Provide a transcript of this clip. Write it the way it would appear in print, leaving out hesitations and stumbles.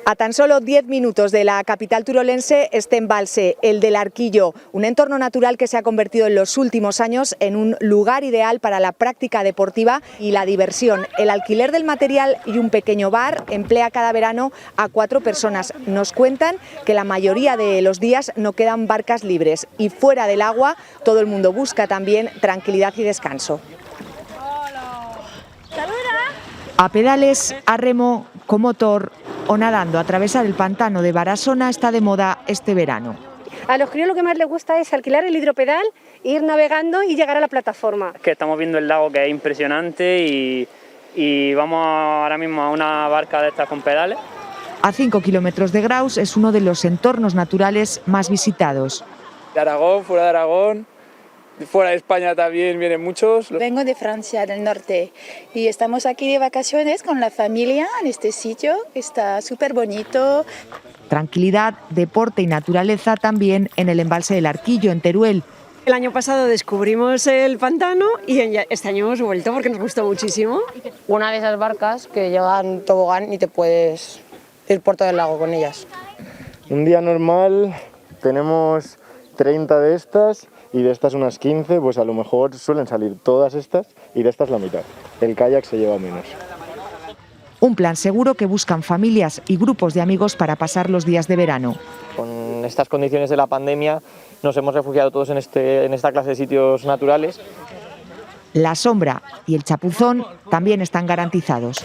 A tan solo 10 minutos de la capital turolense, este embalse, el del Arquillo, un entorno natural que se ha convertido en los últimos años en un lugar ideal para la práctica deportiva y la diversión. El alquiler del material y un pequeño bar emplea cada verano a 4 personas. Nos cuentan que la mayoría de los días no quedan barcas libres y fuera del agua todo el mundo busca también tranquilidad y descanso. A pedales, a remo, con motor o nadando, atravesar el pantano de Barasona está de moda este verano. A los críos lo que más les gusta es alquilar el hidropedal, ir navegando y llegar a la plataforma. Que estamos viendo el lago, que es impresionante, y vamos ahora mismo a una barca de estas con pedales. A 5 kilómetros de Graus es uno de los entornos naturales más visitados. De Aragón, fuera de Aragón, fuera de España también vienen muchos. Vengo de Francia, del norte, y estamos aquí de vacaciones con la familia en este sitio, está súper bonito. Tranquilidad, deporte y naturaleza también en el embalse del Arquillo, en Teruel. El año pasado descubrimos el pantano y este año hemos vuelto porque nos gustó muchísimo. Una de esas barcas que llevan tobogán y te puedes ir por todo el lago con ellas. Un día normal tenemos 30 de estas y de estas unas 15, pues a lo mejor suelen salir todas estas y de estas la mitad. El kayak se lleva menos. Un plan seguro que buscan familias y grupos de amigos para pasar los días de verano. Con estas condiciones de la pandemia nos hemos refugiado todos en esta clase de sitios naturales. La sombra y el chapuzón también están garantizados.